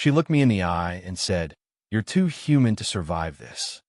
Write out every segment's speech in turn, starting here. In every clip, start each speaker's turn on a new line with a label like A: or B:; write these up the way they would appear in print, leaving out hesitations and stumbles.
A: She looked me in the eye and said, "You're too human to survive this."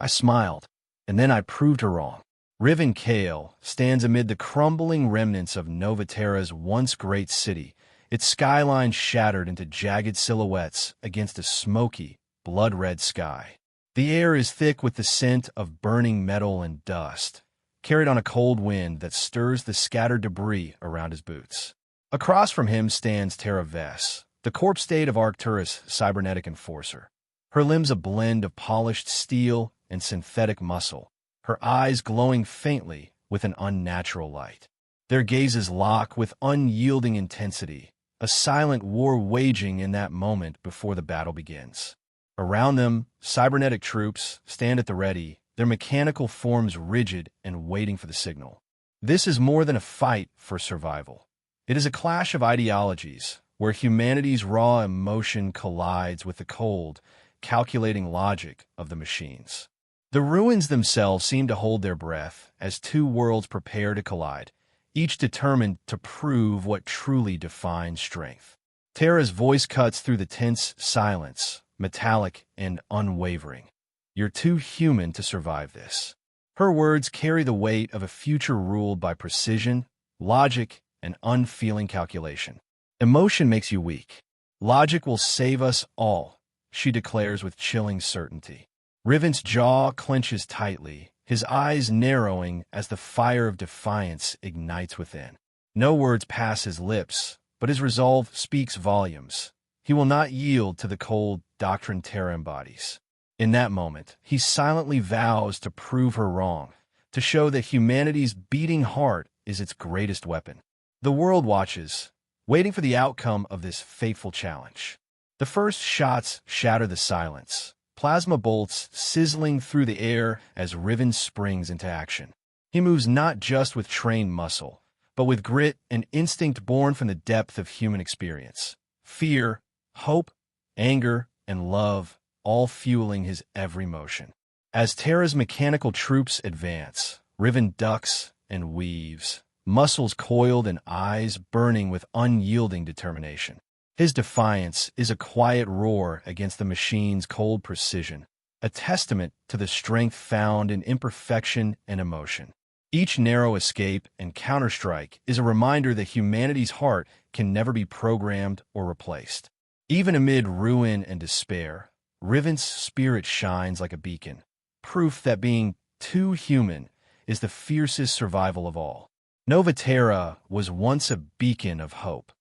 A: I smiled, and then I proved her wrong. Riven Kale stands amid the crumbling remnants of Novaterra's once great city, its skyline shattered into jagged silhouettes against a smoky, blood-red sky. The air is thick with the scent of burning metal and dust, carried on a cold wind that stirs the scattered debris around his boots. Across from him stands Terra Vess, the corpse state of Arcturus' cybernetic enforcer. Her limbs a blend of polished steel and synthetic muscle, her eyes glowing faintly with an unnatural light. Their gazes lock with unyielding intensity, a silent war waging in that moment before the battle begins. Around them, cybernetic troops stand at the ready, their mechanical forms rigid and waiting for the signal. This is more than a fight for survival. It is a clash of ideologies, where humanity's raw emotion collides with the cold, calculating logic of the machines. The ruins themselves seem to hold their breath as two worlds prepare to collide, each determined to prove what truly defines strength. Terra's voice cuts through the tense silence, metallic and unwavering. "You're too human to survive this." Her words carry the weight of a future ruled by precision, logic, and unfeeling calculation. "Emotion makes you weak. Logic will save us all," she declares with chilling certainty. Riven's jaw clenches tightly, his eyes narrowing as the fire of defiance ignites within. No words pass his lips, but his resolve speaks volumes. He will not yield to the cold doctrine Terra embodies. In that moment, he silently vows to prove her wrong, to show that humanity's beating heart is its greatest weapon. The world watches, waiting for the outcome of this fateful challenge. The first shots shatter the silence, plasma bolts sizzling through the air as Riven springs into action. He moves not just with trained muscle, but with grit and instinct born from the depth of human experience. Fear, hope, anger, and love, all fueling his every motion. As Terra's mechanical troops advance, Riven ducks and weaves, muscles coiled and eyes burning with unyielding determination. His defiance is a quiet roar against the machine's cold precision, a testament to the strength found in imperfection and emotion. Each narrow escape and counterstrike is a reminder that humanity's heart can never be programmed or replaced. Even amid ruin and despair, Riven's spirit shines like a beacon, proof that being too human is the fiercest survival of all. Novaterra was once a beacon of hope,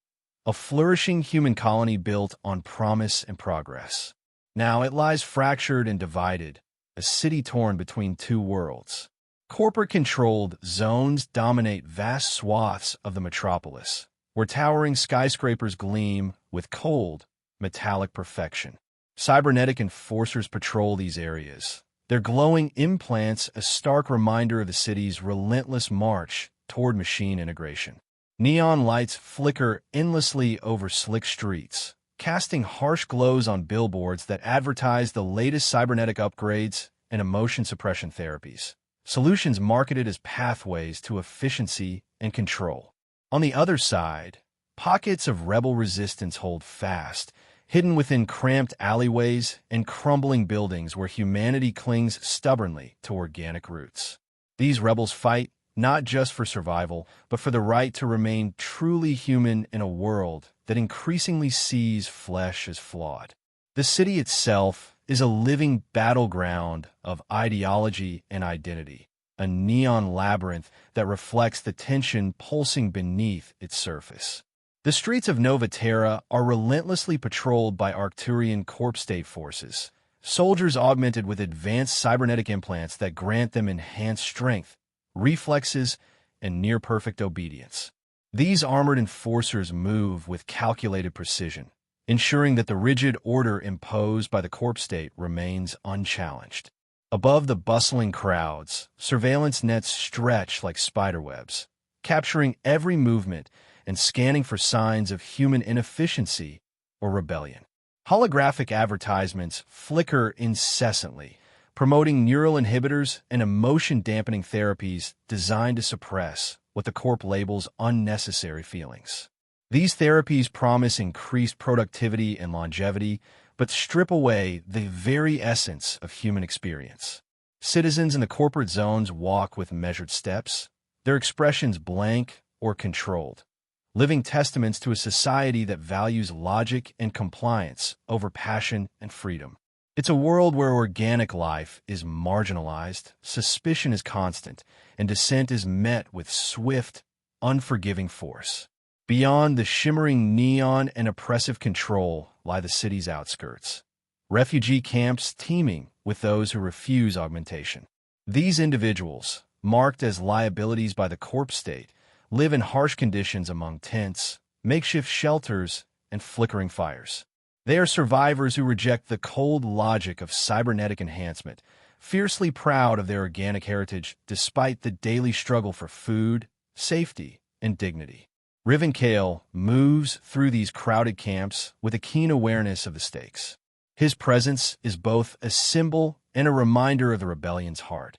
A: a flourishing human colony built on promise and progress. Now it lies fractured and divided, a city torn between two worlds. Corporate-controlled zones dominate vast swaths of the metropolis, where towering skyscrapers gleam with cold, metallic perfection. Cybernetic enforcers patrol these areas, their glowing implants a stark reminder of the city's relentless march toward machine integration. Neon lights flicker endlessly over slick streets, casting harsh glows on billboards that advertise the latest cybernetic upgrades and emotion suppression therapies, solutions marketed as pathways to efficiency and control. On the other side, pockets of rebel resistance hold fast, hidden within cramped alleyways and crumbling buildings where humanity clings stubbornly to organic roots. These rebels fight not just for survival, but for the right to remain truly human in a world that increasingly sees flesh as flawed. The city itself is a living battleground of ideology and identity, a neon labyrinth that reflects the tension pulsing beneath its surface. The streets of Novaterra are relentlessly patrolled by Arcturian corpse state forces, soldiers augmented with advanced cybernetic implants that grant them enhanced strength, reflexes, and near-perfect obedience. These armored enforcers move with calculated precision, ensuring that the rigid order imposed by the corpse state remains unchallenged. Above the bustling crowds, surveillance nets stretch like spiderwebs, capturing every movement and scanning for signs of human inefficiency or rebellion. Holographic advertisements flicker incessantly, promoting neural inhibitors and emotion-dampening therapies designed to suppress what the corp labels unnecessary feelings. These therapies promise increased productivity and longevity, but strip away the very essence of human experience. Citizens in the corporate zones walk with measured steps, their expressions blank or controlled, living testaments to a society that values logic and compliance over passion and freedom. It's a world where organic life is marginalized, suspicion is constant, and dissent is met with swift, unforgiving force. Beyond the shimmering neon and oppressive control lie the city's outskirts. Refugee camps teeming with those who refuse augmentation. These individuals, marked as liabilities by the corpse state, live in harsh conditions among tents, makeshift shelters, and flickering fires. They are survivors who reject the cold logic of cybernetic enhancement, fiercely proud of their organic heritage despite the daily struggle for food, safety, and dignity. Riven Kale moves through these crowded camps with a keen awareness of the stakes. His presence is both a symbol and a reminder of the rebellion's heart,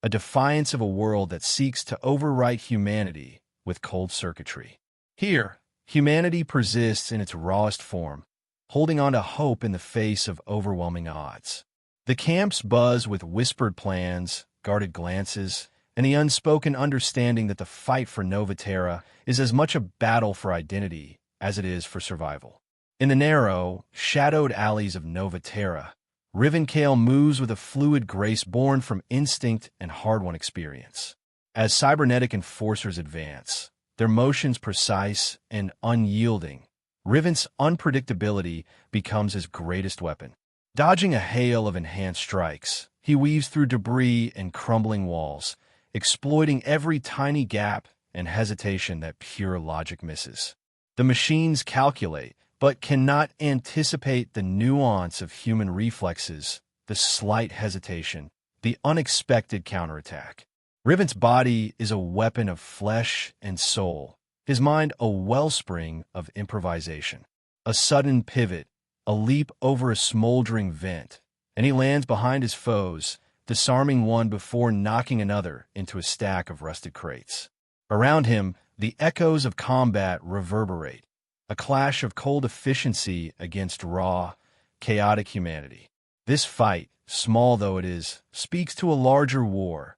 A: a defiance of a world that seeks to overwrite humanity with cold circuitry. Here, humanity persists in its rawest form, holding on to hope in the face of overwhelming odds. The camps buzz with whispered plans, guarded glances, and the unspoken understanding that the fight for Nova Terra is as much a battle for identity as it is for survival. In the narrow, shadowed alleys of Nova Terra, Riven Kale moves with a fluid grace born from instinct and hard-won experience. As cybernetic enforcers advance, their motions precise and unyielding, Riven's unpredictability becomes his greatest weapon. Dodging a hail of enhanced strikes, he weaves through debris and crumbling walls, exploiting every tiny gap and hesitation that pure logic misses. The machines calculate, but cannot anticipate the nuance of human reflexes, the slight hesitation, the unexpected counterattack. Riven's body is a weapon of flesh and soul, his mind a wellspring of improvisation. A sudden pivot, a leap over a smoldering vent, and he lands behind his foes, disarming one before knocking another into a stack of rusted crates. Around him, the echoes of combat reverberate, a clash of cold efficiency against raw, chaotic humanity. This fight, small though it is, speaks to a larger war,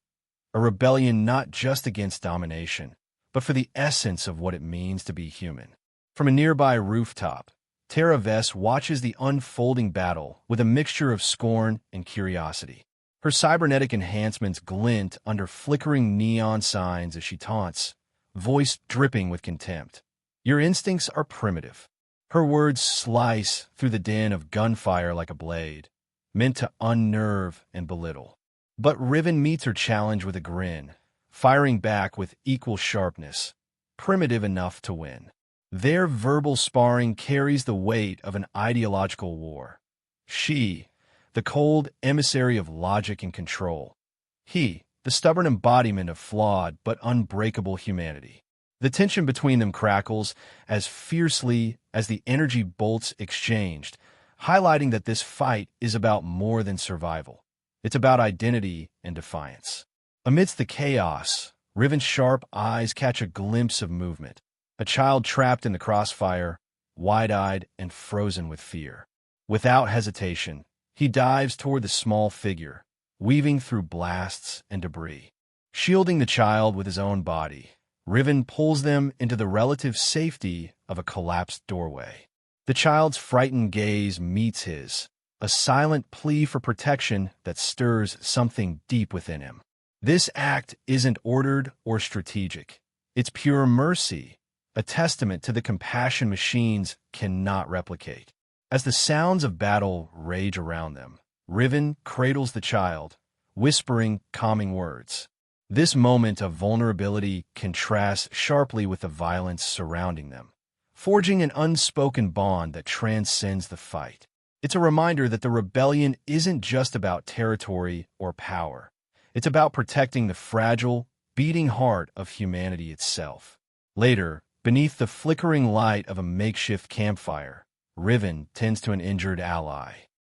A: a rebellion not just against domination, but for the essence of what it means to be human. From a nearby rooftop, Tara Vess watches the unfolding battle with a mixture of scorn and curiosity. Her cybernetic enhancements glint under flickering neon signs as she taunts, voice dripping with contempt. Your instincts are primitive. Her words slice through the din of gunfire like a blade, meant to unnerve and belittle. But Riven meets her challenge with a grin, firing back with equal sharpness, primitive enough to win. Their verbal sparring carries the weight of an ideological war. She, the cold emissary of logic and control. He, the stubborn embodiment of flawed but unbreakable humanity. The tension between them crackles as fiercely as the energy bolts exchanged, highlighting that this fight is about more than survival. It's about identity and defiance. Amidst the chaos, Riven's sharp eyes catch a glimpse of movement. A child trapped in the crossfire, wide-eyed and frozen with fear. Without hesitation, he dives toward the small figure, weaving through blasts and debris. Shielding the child with his own body, Riven pulls them into the relative safety of a collapsed doorway. The child's frightened gaze meets his, a silent plea for protection that stirs something deep within him. This act isn't ordered or strategic. It's pure mercy, a testament to the compassion machines cannot replicate. As the sounds of battle rage around them, Riven cradles the child, whispering calming words. This moment of vulnerability contrasts sharply with the violence surrounding them, forging an unspoken bond that transcends the fight. It's a reminder that the rebellion isn't just about territory or power. It's about protecting the fragile, beating heart of humanity itself. Later, beneath the flickering light of a makeshift campfire, Riven tends to an injured ally.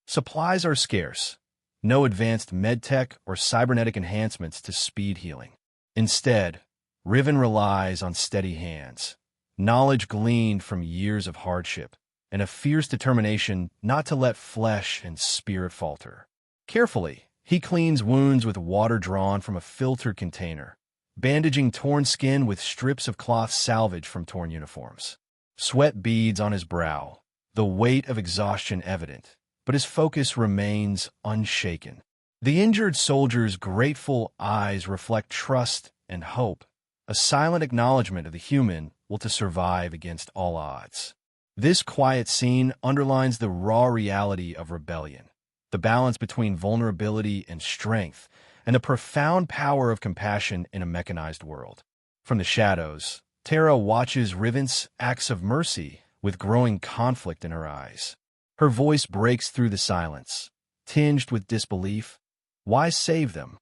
A: Supplies are scarce. No advanced medtech or cybernetic enhancements to speed healing. Instead, Riven relies on steady hands, knowledge gleaned from years of hardship, and a fierce determination not to let flesh and spirit falter. Carefully, he cleans wounds with water drawn from a filtered container, bandaging torn skin with strips of cloth salvaged from torn uniforms. Sweat beads on his brow, the weight of exhaustion evident, but his focus remains unshaken. The injured soldier's grateful eyes reflect trust and hope, a silent acknowledgement of the human will to survive against all odds. This quiet scene underlines the raw reality of rebellion, the balance between vulnerability and strength, and the profound power of compassion in a mechanized world. From the shadows, Tara watches Riven's acts of mercy with growing conflict in her eyes. Her voice breaks through the silence, tinged with disbelief. Why save them?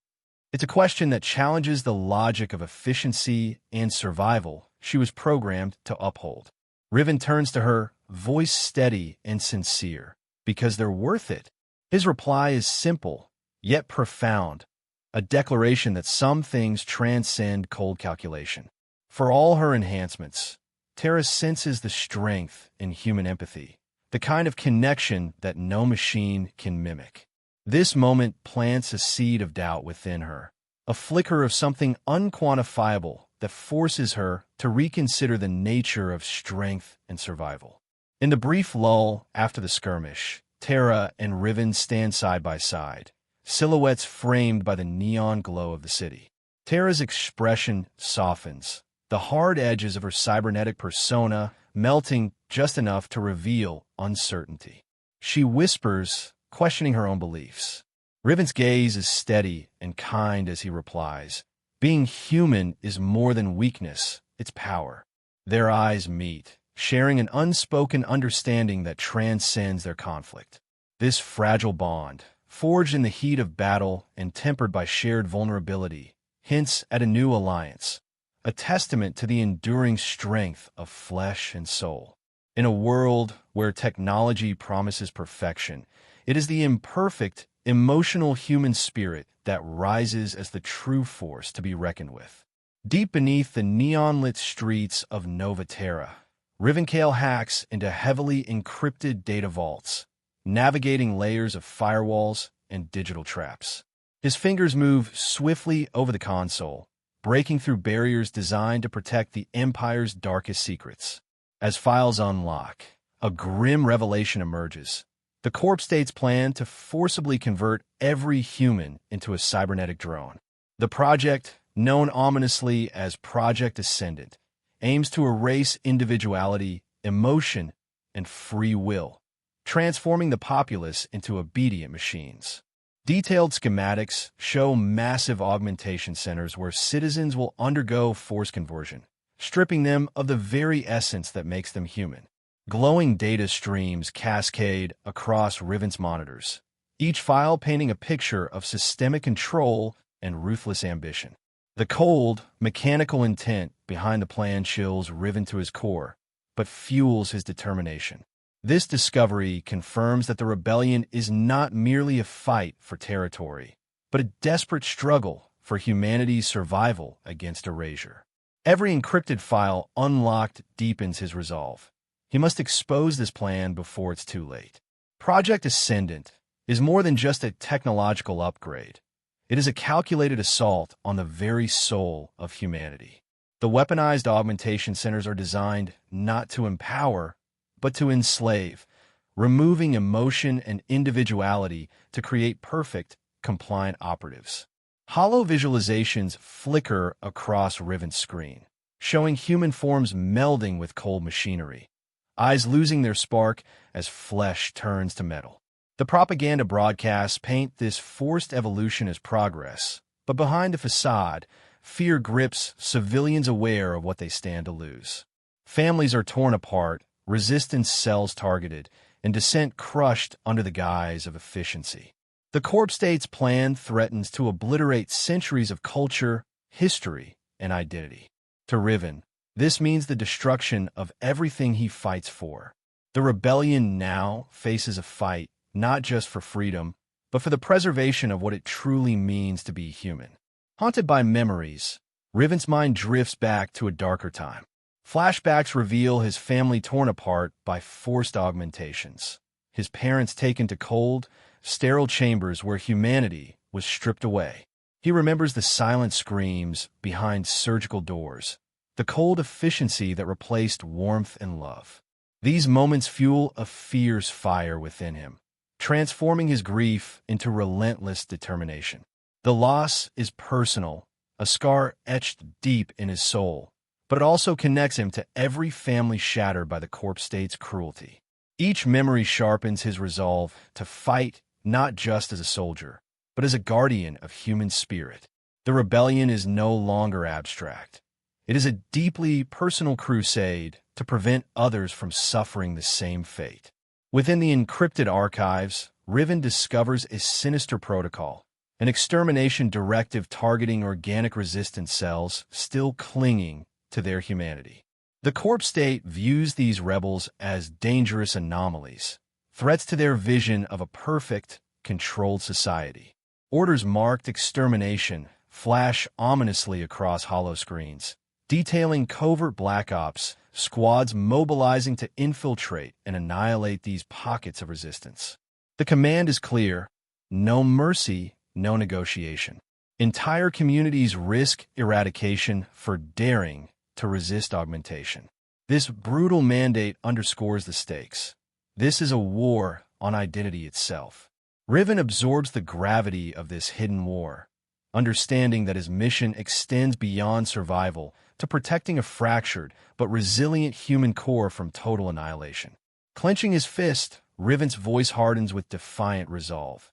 A: It's a question that challenges the logic of efficiency and survival she was programmed to uphold. Riven turns to her, voice steady and sincere, because they're worth it. His reply is simple, yet profound, a declaration that some things transcend cold calculation. For all her enhancements, Tara senses the strength in human empathy, the kind of connection that no machine can mimic. This moment plants a seed of doubt within her, a flicker of something unquantifiable that forces her to reconsider the nature of strength and survival. In the brief lull after the skirmish, Tara and Riven stand side by side, silhouettes framed by the neon glow of the city. Tara's expression softens, the hard edges of her cybernetic persona melting just enough to reveal uncertainty. She whispers, questioning her own beliefs. Riven's gaze is steady and kind as he replies, "Being human is more than weakness, it's power." Their eyes meet, sharing an unspoken understanding that transcends their conflict. This fragile bond, forged in the heat of battle and tempered by shared vulnerability, hints at a new alliance, a testament to the enduring strength of flesh and soul. In a world where technology promises perfection, it is the imperfect, emotional human spirit that rises as the true force to be reckoned with. Deep beneath the neon-lit streets of Nova Terra, Rivenkale hacks into heavily encrypted data vaults, navigating layers of firewalls and digital traps. His fingers move swiftly over the console, breaking through barriers designed to protect the Empire's darkest secrets. As files unlock, a grim revelation emerges. The Corp State's plan to forcibly convert every human into a cybernetic drone. The project, known ominously as Project Ascendant, aims to erase individuality, emotion, and free will, transforming the populace into obedient machines. Detailed schematics show massive augmentation centers where citizens will undergo force conversion, stripping them of the very essence that makes them human. Glowing data streams cascade across Riven's monitors, each file painting a picture of systemic control and ruthless ambition. The cold, mechanical intent behind the plan chills Riven to his core, but fuels his determination. This discovery confirms that the rebellion is not merely a fight for territory, but a desperate struggle for humanity's survival against erasure. Every encrypted file unlocked deepens his resolve. He must expose this plan before it's too late. Project Ascendant is more than just a technological upgrade. It is a calculated assault on the very soul of humanity. The weaponized augmentation centers are designed not to empower, but to enslave, removing emotion and individuality to create perfect, compliant operatives. Hollow visualizations flicker across Riven's screen, showing human forms melding with cold machinery, eyes losing their spark as flesh turns to metal. The propaganda broadcasts paint this forced evolution as progress, but behind the facade, fear grips civilians aware of what they stand to lose. Families are torn apart, resistance cells targeted, and dissent crushed under the guise of efficiency. The Corp State's plan threatens to obliterate centuries of culture, history, and identity. To Riven, this means the destruction of everything he fights for. The rebellion now faces a fight not just for freedom, but for the preservation of what it truly means to be human. Haunted by memories, Riven's mind drifts back to a darker time. Flashbacks reveal his family torn apart by forced augmentations, his parents taken to cold, sterile chambers where humanity was stripped away. He remembers the silent screams behind surgical doors, the cold efficiency that replaced warmth and love. These moments fuel a fierce fire within him, transforming his grief into relentless determination. The loss is personal, a scar etched deep in his soul, but it also connects him to every family shattered by the corpse state's cruelty. Each memory sharpens his resolve to fight not just as a soldier, but as a guardian of human spirit. The rebellion is no longer abstract. It is a deeply personal crusade to prevent others from suffering the same fate. Within the encrypted archives, Riven discovers a sinister protocol, an extermination directive targeting organic resistance cells still clinging to their humanity. The Corp State views these rebels as dangerous anomalies, threats to their vision of a perfect, controlled society. Orders marked extermination flash ominously across holoscreens, detailing covert black ops, squads mobilizing to infiltrate and annihilate these pockets of resistance. The command is clear: no mercy, no negotiation. Entire communities risk eradication for daring to resist augmentation. This brutal mandate underscores the stakes. This is a war on identity itself. Riven absorbs the gravity of this hidden war, understanding that his mission extends beyond survival to protecting a fractured but resilient human core from total annihilation. Clenching his fist, Riven's voice hardens with defiant resolve.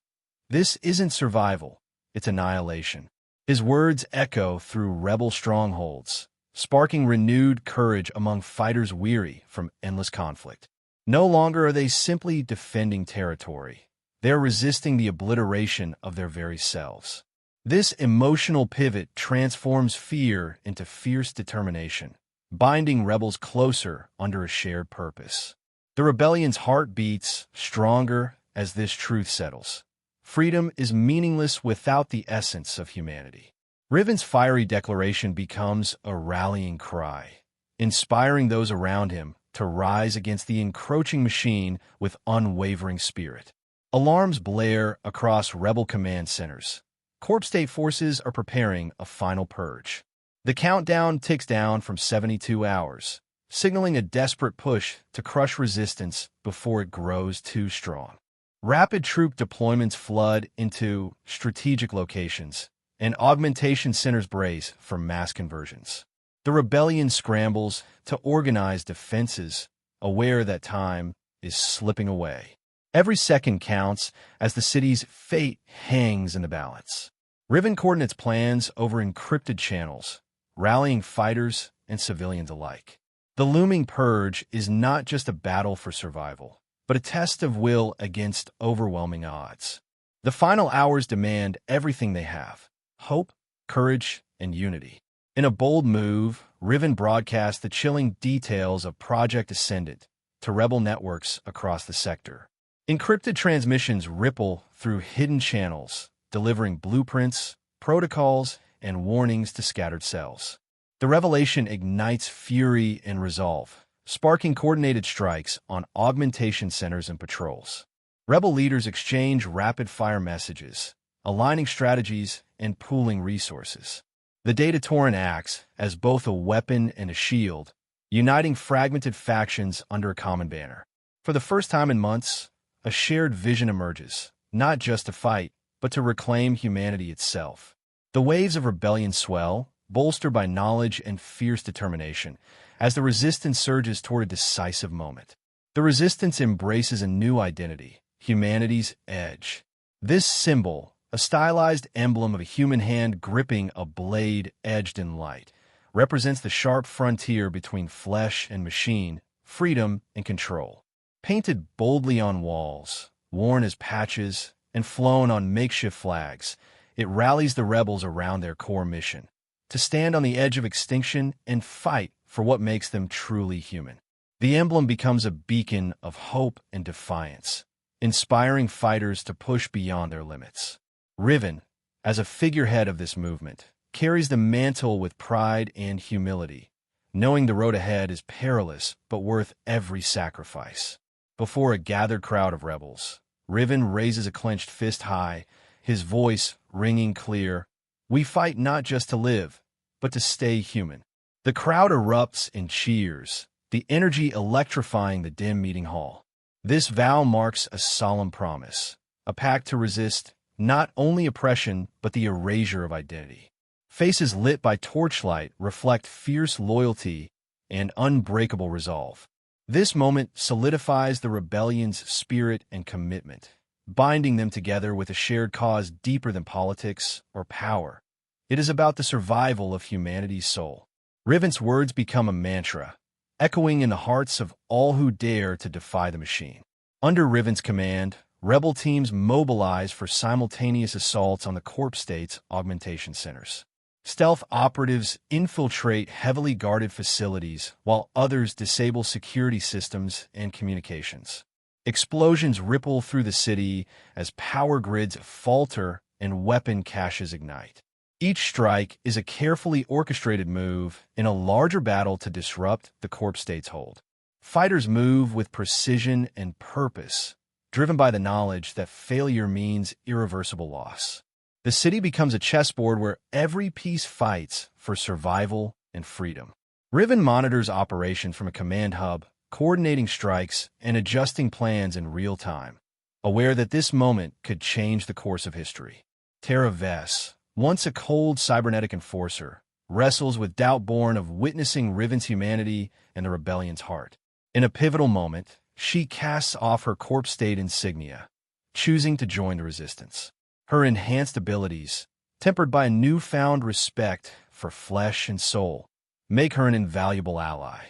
A: This isn't survival, it's annihilation. His words echo through rebel strongholds, sparking renewed courage among fighters weary from endless conflict. No longer are they simply defending territory. They are resisting the obliteration of their very selves. This emotional pivot transforms fear into fierce determination, binding rebels closer under a shared purpose. The rebellion's heart beats stronger as this truth settles. Freedom is meaningless without the essence of humanity. Riven's fiery declaration becomes a rallying cry, inspiring those around him to rise against the encroaching machine with unwavering spirit. Alarms blare across rebel command centers. Corp State forces are preparing a final purge. The countdown ticks down from 72 hours, signaling a desperate push to crush resistance before it grows too strong. Rapid troop deployments flood into strategic locations, and augmentation centers brace for mass conversions. The rebellion scrambles to organize defenses, aware that time is slipping away. Every second counts as the city's fate hangs in the balance. Riven coordinates plans over encrypted channels, rallying fighters and civilians alike. The looming purge is not just a battle for survival, but a test of will against overwhelming odds. The final hours demand everything they have: hope, courage, and unity. In a bold move, Riven broadcasts the chilling details of Project Ascendant to rebel networks across the sector. Encrypted transmissions ripple through hidden channels, delivering blueprints, protocols, and warnings to scattered cells. The revelation ignites fury and resolve, sparking coordinated strikes on augmentation centers and patrols. Rebel leaders exchange rapid-fire messages, aligning strategies and pooling resources. The data torrent acts as both a weapon and a shield, uniting fragmented factions under a common banner. For the first time in months, a shared vision emerges, not just to fight, but to reclaim humanity itself. The waves of rebellion swell, bolstered by knowledge and fierce determination, as the resistance surges toward a decisive moment. The resistance embraces a new identity, humanity's edge. This symbol, a stylized emblem of a human hand gripping a blade edged in light, represents the sharp frontier between flesh and machine, freedom and control. Painted boldly on walls, worn as patches, and flown on makeshift flags, it rallies the rebels around their core mission: to stand on the edge of extinction and fight for what makes them truly human. The emblem becomes a beacon of hope and defiance, inspiring fighters to push beyond their limits. Riven, as a figurehead of this movement, carries the mantle with pride and humility, knowing the road ahead is perilous but worth every sacrifice. Before a gathered crowd of rebels, Riven raises a clenched fist high, his voice ringing clear. We fight not just to live, but to stay human. The crowd erupts in cheers, the energy electrifying the dim meeting hall. This vow marks a solemn promise, a pact to resist not only oppression but the erasure of identity. Faces lit by torchlight reflect fierce loyalty and unbreakable resolve. This moment solidifies the rebellion's spirit and commitment, binding them together with a shared cause deeper than politics or power. It is about the survival of humanity's soul. Riven's words become a mantra, echoing in the hearts of all who dare to defy the machine. Under Riven's command, rebel teams mobilize for simultaneous assaults on the Corp State's augmentation centers. Stealth operatives infiltrate heavily guarded facilities, while others disable security systems and communications. Explosions ripple through the city as power grids falter and weapon caches ignite. Each strike is a carefully orchestrated move in a larger battle to disrupt the Corp State's hold. Fighters move with precision and purpose, driven by the knowledge that failure means irreversible loss. The city becomes a chessboard where every piece fights for survival and freedom. Riven monitors operations from a command hub, coordinating strikes and adjusting plans in real time, aware that this moment could change the course of history. Tara Vess, once a cold cybernetic enforcer, wrestles with doubt born of witnessing Riven's humanity and the rebellion's heart. In a pivotal moment, she casts off her Corp State insignia, choosing to join the resistance. Her enhanced abilities, tempered by a newfound respect for flesh and soul, make her an invaluable ally.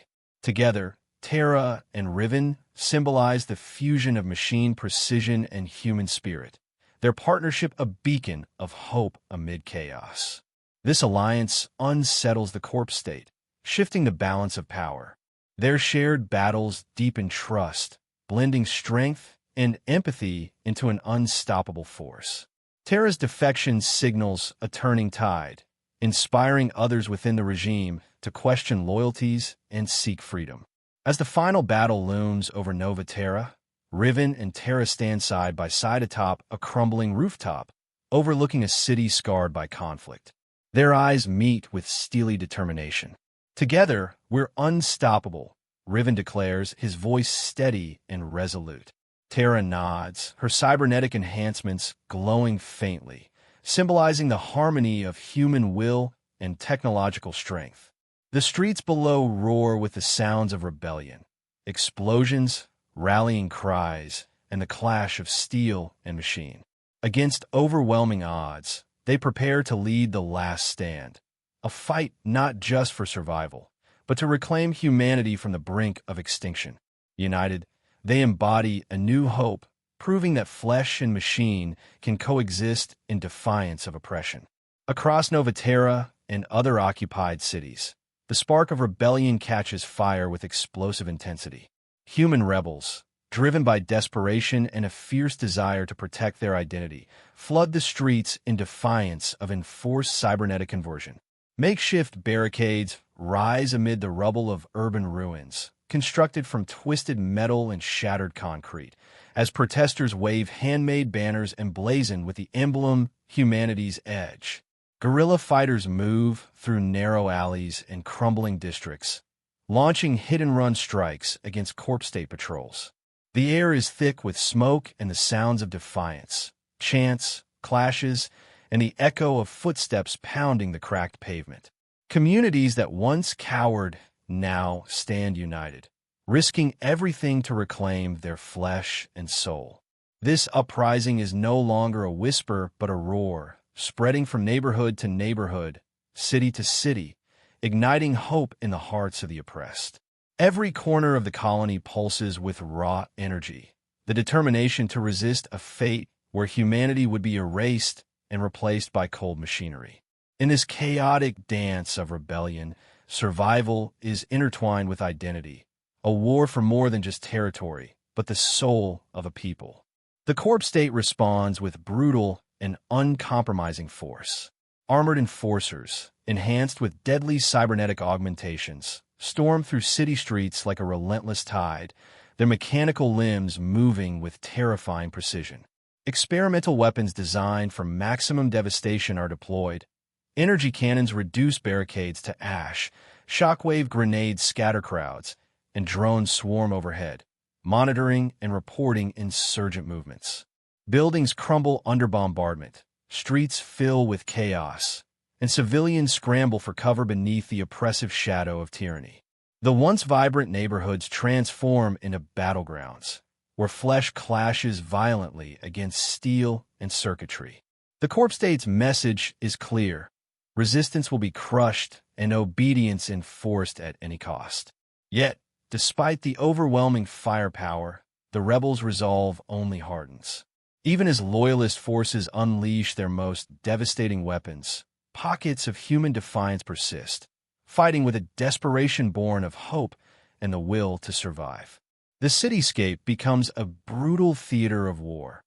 A: Together, Tara and Riven symbolize the fusion of machine precision and human spirit, their partnership a beacon of hope amid chaos. This alliance unsettles the Corp State, shifting the balance of power. Their shared battles deepen trust, blending strength and empathy into an unstoppable force. Tara's defection signals a turning tide, inspiring others within the regime to question loyalties and seek freedom. As the final battle looms over Nova Terra, Riven and Tara stand side by side atop a crumbling rooftop, overlooking a city scarred by conflict. Their eyes meet with steely determination. Together, we're unstoppable, Riven declares, his voice steady and resolute. Tara nods, her cybernetic enhancements glowing faintly, symbolizing the harmony of human will and technological strength. The streets below roar with the sounds of rebellion, explosions, rallying cries, and the clash of steel and machine. Against overwhelming odds, they prepare to lead the last stand, a fight not just for survival, but to reclaim humanity from the brink of extinction. United, they embody a new hope, proving that flesh and machine can coexist in defiance of oppression. Across Nova Terra and other occupied cities, the spark of rebellion catches fire with explosive intensity. Human rebels, driven by desperation and a fierce desire to protect their identity, flood the streets in defiance of enforced cybernetic conversion. Makeshift barricades rise amid the rubble of urban ruins, constructed from twisted metal and shattered concrete, as protesters wave handmade banners emblazoned with the emblem Humanity's Edge. Guerrilla fighters move through narrow alleys and crumbling districts, launching hit-and-run strikes against Corp State patrols. The air is thick with smoke and the sounds of defiance, chants, clashes, and the echo of footsteps pounding the cracked pavement. Communities that once cowered now stand united, risking everything to reclaim their flesh and soul. This uprising is no longer a whisper but a roar, spreading from neighborhood to neighborhood, city to city, igniting hope in the hearts of the oppressed. Every corner of the colony pulses with raw energy, the determination to resist a fate where humanity would be erased and replaced by cold machinery. In this chaotic dance of rebellion, survival is intertwined with identity, a war for more than just territory, but the soul of a people. The Corp State responds with brutal and uncompromising force. Armored enforcers, enhanced with deadly cybernetic augmentations, storm through city streets like a relentless tide, their mechanical limbs moving with terrifying precision. Experimental weapons designed for maximum devastation are deployed. Energy cannons reduce barricades to ash, shockwave grenades scatter crowds, and drones swarm overhead, monitoring and reporting insurgent movements. Buildings crumble under bombardment, streets fill with chaos, and civilians scramble for cover beneath the oppressive shadow of tyranny. The once vibrant neighborhoods transform into battlegrounds, where flesh clashes violently against steel and circuitry. The Corp State's message is clear. Resistance will be crushed and obedience enforced at any cost. Yet, despite the overwhelming firepower, the rebels' resolve only hardens. Even as loyalist forces unleash their most devastating weapons, pockets of human defiance persist, fighting with a desperation born of hope and the will to survive. The cityscape becomes a brutal theater of war,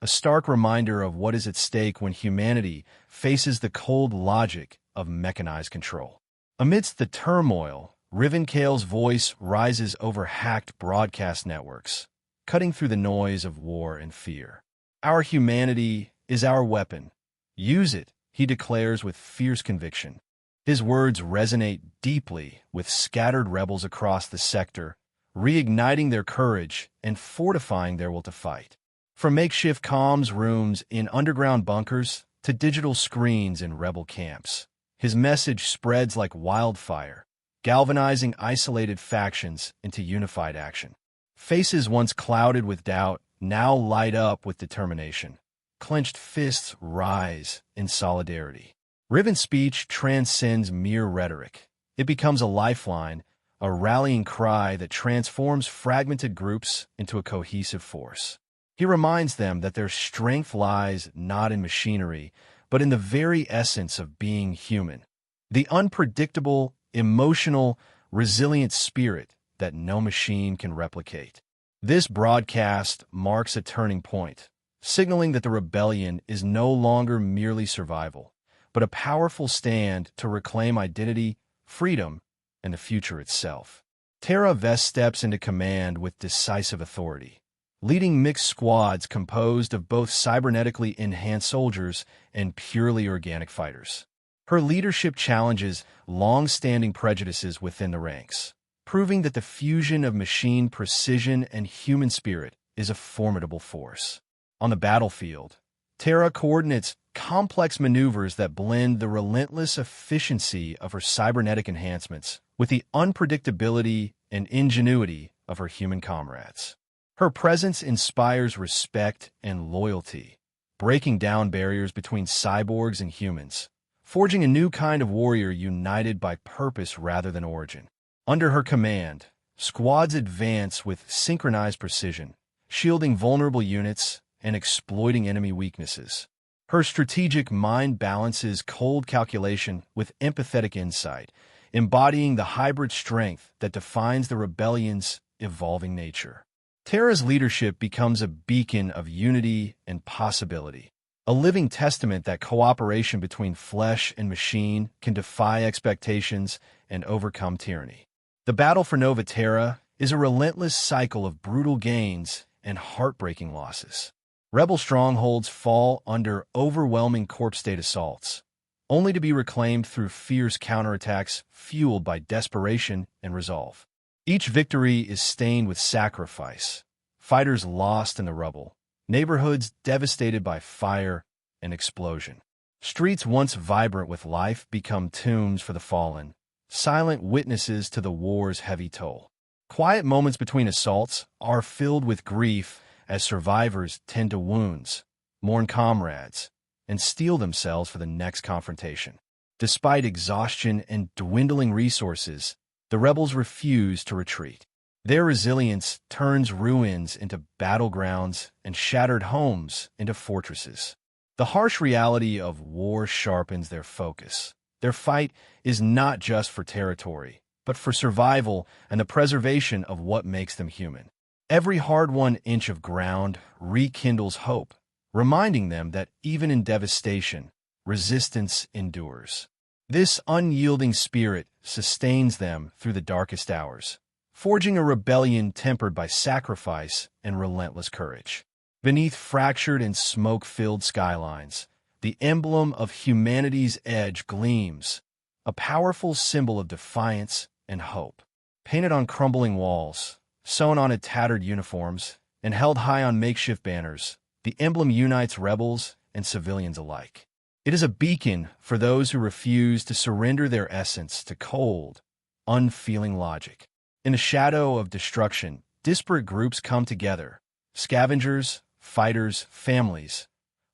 A: a stark reminder of what is at stake when humanity faces the cold logic of mechanized control. Amidst the turmoil, Riven Kale's voice rises over hacked broadcast networks, cutting through the noise of war and fear. Our humanity is our weapon. Use it, he declares with fierce conviction. His words resonate deeply with scattered rebels across the sector, reigniting their courage and fortifying their will to fight. From makeshift comms rooms in underground bunkers to digital screens in rebel camps, his message spreads like wildfire, galvanizing isolated factions into unified action. Faces once clouded with doubt now light up with determination. Clenched fists rise in solidarity. Riven's speech transcends mere rhetoric. It becomes a lifeline, a rallying cry that transforms fragmented groups into a cohesive force. He reminds them that their strength lies not in machinery, but in the very essence of being human. The unpredictable, emotional, resilient spirit that no machine can replicate. This broadcast marks a turning point, signaling that the rebellion is no longer merely survival, but a powerful stand to reclaim identity, freedom, and the future itself. Tara Vest steps into command with decisive authority, leading mixed squads composed of both cybernetically enhanced soldiers and purely organic fighters. Her leadership challenges long-standing prejudices within the ranks, proving that the fusion of machine precision and human spirit is a formidable force. On the battlefield, Tara coordinates complex maneuvers that blend the relentless efficiency of her cybernetic enhancements with the unpredictability and ingenuity of her human comrades. Her presence inspires respect and loyalty, breaking down barriers between cyborgs and humans, forging a new kind of warrior united by purpose rather than origin. Under her command, squads advance with synchronized precision, shielding vulnerable units and exploiting enemy weaknesses. Her strategic mind balances cold calculation with empathetic insight, embodying the hybrid strength that defines the rebellion's evolving nature. Tara's leadership becomes a beacon of unity and possibility, a living testament that cooperation between flesh and machine can defy expectations and overcome tyranny. The battle for Nova Terra is a relentless cycle of brutal gains and heartbreaking losses. Rebel strongholds fall under overwhelming Corp State assaults, only to be reclaimed through fierce counterattacks fueled by desperation and resolve. Each victory is stained with sacrifice, fighters lost in the rubble, neighborhoods devastated by fire and explosion. Streets once vibrant with life become tombs for the fallen, silent witnesses to the war's heavy toll. Quiet moments between assaults are filled with grief as survivors tend to wounds, mourn comrades, and steel themselves for the next confrontation. Despite exhaustion and dwindling resources, the rebels refuse to retreat. Their resilience turns ruins into battlegrounds and shattered homes into fortresses. The harsh reality of war sharpens their focus. Their fight is not just for territory, but for survival and the preservation of what makes them human. Every hard-won inch of ground rekindles hope, reminding them that even in devastation, resistance endures. This unyielding spirit sustains them through the darkest hours, forging a rebellion tempered by sacrifice and relentless courage. Beneath fractured and smoke-filled skylines, the emblem of humanity's edge gleams, a powerful symbol of defiance and hope. Painted on crumbling walls, sewn onto tattered uniforms, and held high on makeshift banners, the emblem unites rebels and civilians alike. It is a beacon for those who refuse to surrender their essence to cold, unfeeling logic. In the shadow of destruction, disparate groups come together: scavengers, fighters, families,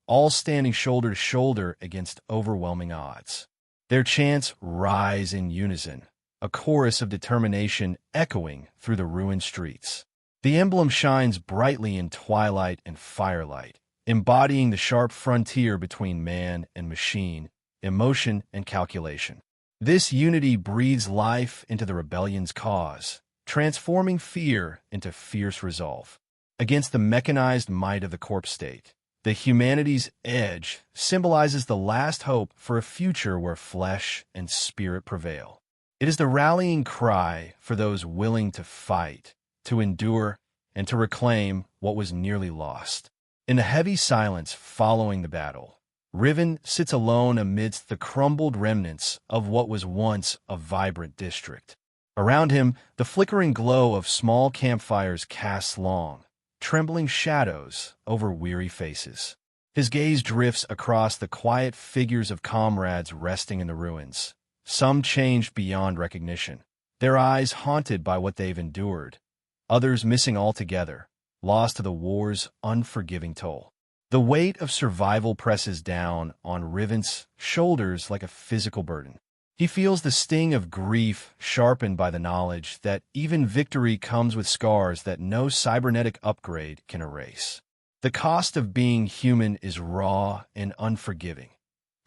A: all standing shoulder to shoulder against overwhelming odds. Their chants rise in unison, a chorus of determination echoing through the ruined streets. The emblem shines brightly in twilight and firelight, embodying the sharp frontier between man and machine, emotion and calculation. This unity breathes life into the rebellion's cause, transforming fear into fierce resolve. Against the mechanized might of the corpse state, the humanity's edge symbolizes the last hope for a future where flesh and spirit prevail. It is the rallying cry for those willing to fight, to endure, and to reclaim what was nearly lost. In the heavy silence following the battle, Riven sits alone amidst the crumbled remnants of what was once a vibrant district. Around him, the flickering glow of small campfires casts long, trembling shadows over weary faces. His gaze drifts across the quiet figures of comrades resting in the ruins, some changed beyond recognition, their eyes haunted by what they've endured, others missing altogether, lost to the war's unforgiving toll. The weight of survival presses down on Riven's shoulders like a physical burden. He feels the sting of grief sharpened by the knowledge that even victory comes with scars that no cybernetic upgrade can erase. The cost of being human is raw and unforgiving.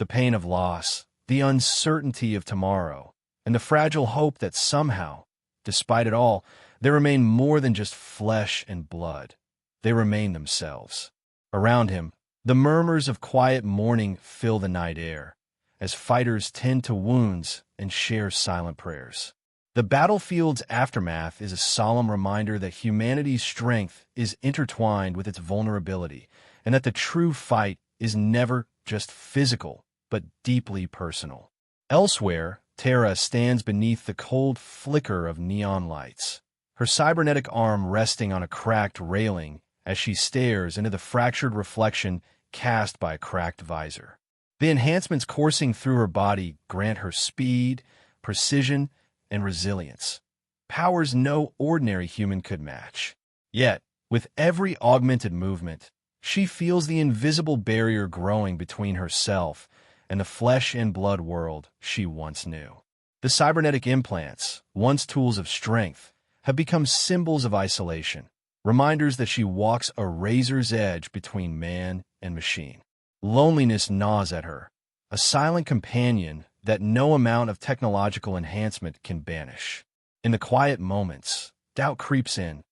A: The pain of loss, the uncertainty of tomorrow, and the fragile hope that somehow, despite it all, they remain more than just flesh and blood. They remain themselves. Around him, the murmurs of quiet mourning fill the night air, as fighters tend to wounds and share silent prayers. The battlefield's aftermath is a solemn reminder that humanity's strength is intertwined with its vulnerability, and that the true fight is never just physical, but deeply personal. Elsewhere, Terra stands beneath the cold flicker of neon lights, her cybernetic arm resting on a cracked railing as she stares into the fractured reflection cast by a cracked visor. The enhancements coursing through her body grant her speed, precision, and resilience, powers no ordinary human could match. Yet, with every augmented movement, she feels the invisible barrier growing between herself and the flesh and blood world she once knew. The cybernetic implants, once tools of strength, have become symbols of isolation, reminders that she walks a razor's edge between man and machine. Loneliness gnaws at her, a silent companion that no amount of technological enhancement can banish. In the quiet moments, doubt creeps in.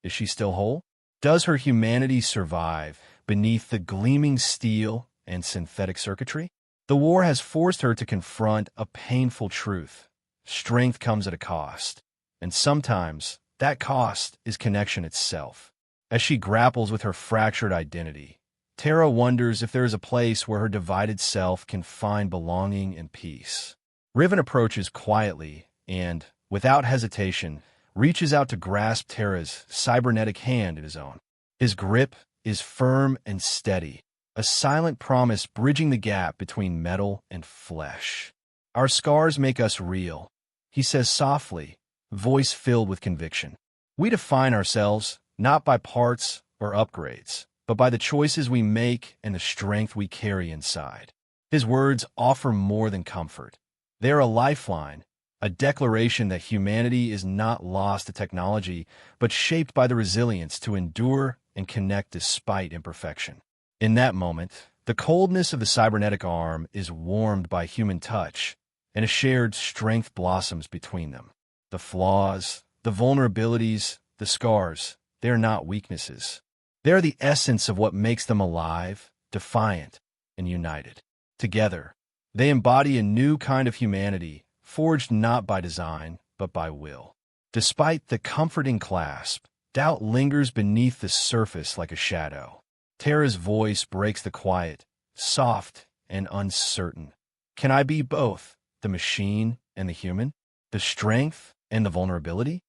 A: Is she still whole? Does her humanity survive beneath the gleaming steel and synthetic circuitry? The war has forced her to confront a painful truth. Strength comes at a cost, and sometimes that cost is connection itself. As she grapples with her fractured identity, Terra wonders if there is a place where her divided self can find belonging and peace. Riven approaches quietly and, without hesitation, reaches out to grasp Terra's cybernetic hand in his own. His grip is firm and steady, a silent promise bridging the gap between metal and flesh. "Our scars make us real," he says softly, voice filled with conviction. "We define ourselves not by parts or upgrades, but by the choices we make and the strength we carry inside." His words offer more than comfort. They are a lifeline, a declaration that humanity is not lost to technology, but shaped by the resilience to endure and connect despite imperfection. In that moment, the coldness of the cybernetic arm is warmed by human touch, and a shared strength blossoms between them. The flaws, the vulnerabilities, the scars, they are not weaknesses. They are the essence of what makes them alive, defiant, and united. Together, They embody a new kind of humanity, forged not by design, but by will. Despite the comforting clasp, doubt lingers beneath the surface like a shadow. Tara's voice breaks the quiet, soft and uncertain. Can I be both, the machine and the human? The strength and the vulnerability?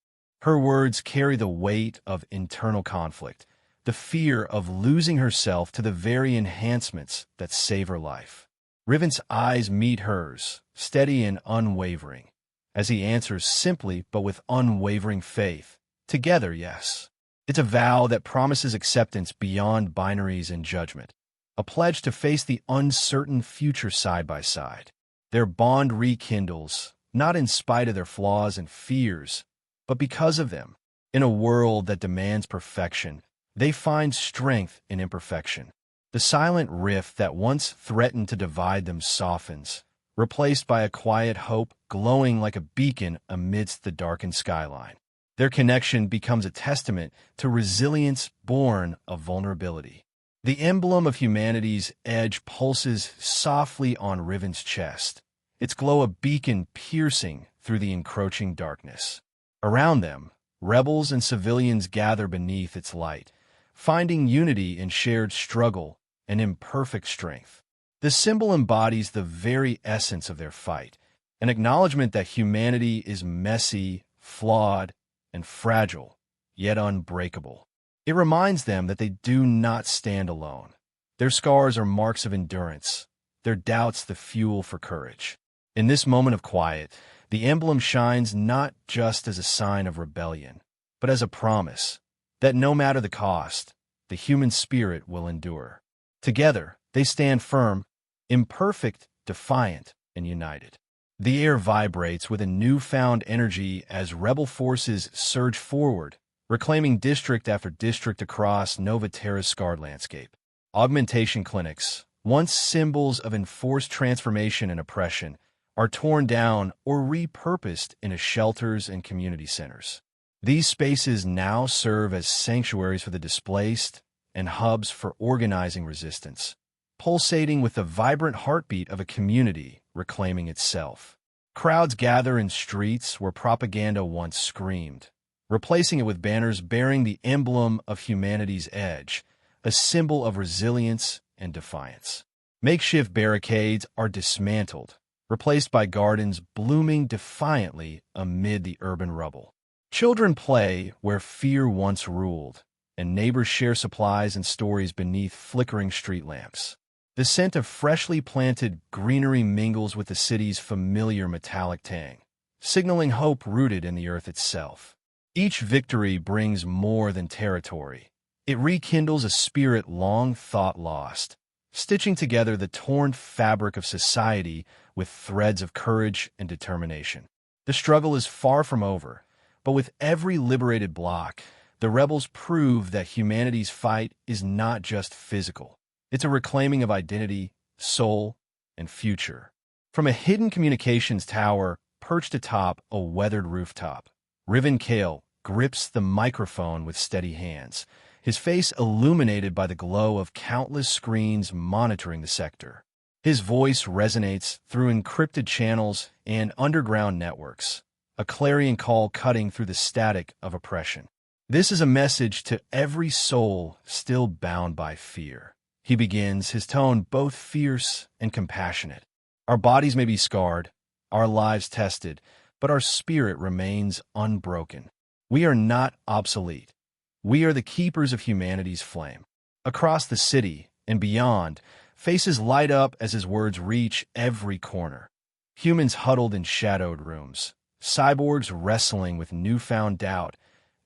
A: Her words carry the weight of internal conflict, the fear of losing herself to the very enhancements that save her life. Riven's eyes meet hers, steady and unwavering, as he answers simply but with unwavering faith. Together, yes. It's a vow that promises acceptance beyond binaries and judgment, a pledge to face the uncertain future side by side. Their bond rekindles, not in spite of their flaws and fears, but because of them. In a world that demands perfection, they find strength in imperfection. The silent rift that once threatened to divide them softens, replaced by a quiet hope glowing like a beacon amidst the darkened skyline. Their connection becomes a testament to resilience born of vulnerability. The emblem of humanity's edge pulses softly on Riven's chest, its glow a beacon piercing through the encroaching darkness. Around them, rebels and civilians gather beneath its light, finding unity in shared struggle and imperfect strength. The symbol embodies the very essence of their fight, an acknowledgement that humanity is messy, flawed, and fragile, yet unbreakable. It reminds them that they do not stand alone. Their scars are marks of endurance, their doubts the fuel for courage. In this moment of quiet, the emblem shines not just as a sign of rebellion, but as a promise that no matter the cost, the human spirit will endure. Together, they stand firm, imperfect, defiant, and united. The air vibrates with a newfound energy as rebel forces surge forward, reclaiming district after district across Nova Terra's scarred landscape. Augmentation clinics, once symbols of enforced transformation and oppression, are torn down or repurposed into shelters and community centers. These spaces now serve as sanctuaries for the displaced and hubs for organizing resistance, pulsating with the vibrant heartbeat of a community reclaiming itself. Crowds gather in streets where propaganda once screamed, replacing it with banners bearing the emblem of humanity's edge, a symbol of resilience and defiance. Makeshift barricades are dismantled, replaced by gardens blooming defiantly amid the urban rubble. Children play where fear once ruled, and neighbors share supplies and stories beneath flickering street lamps. The scent of freshly planted greenery mingles with the city's familiar metallic tang, signaling hope rooted in the earth itself. Each victory brings more than territory. It rekindles a spirit long thought lost, stitching together the torn fabric of society with threads of courage and determination. The struggle is far from over, but with every liberated block, the rebels prove that humanity's fight is not just physical. It's a reclaiming of identity, soul, and future. From a hidden communications tower perched atop a weathered rooftop, Riven Kale grips the microphone with steady hands, his face illuminated by the glow of countless screens monitoring the sector. His voice resonates through encrypted channels and underground networks, a clarion call cutting through the static of oppression. This is a message to every soul still bound by fear. He begins, his tone both fierce and compassionate. Our bodies may be scarred, our lives tested, but our spirit remains unbroken. We are not obsolete. We are the keepers of humanity's flame. Across the city and beyond, faces light up as his words reach every corner. Humans huddled in shadowed rooms, cyborgs wrestling with newfound doubt,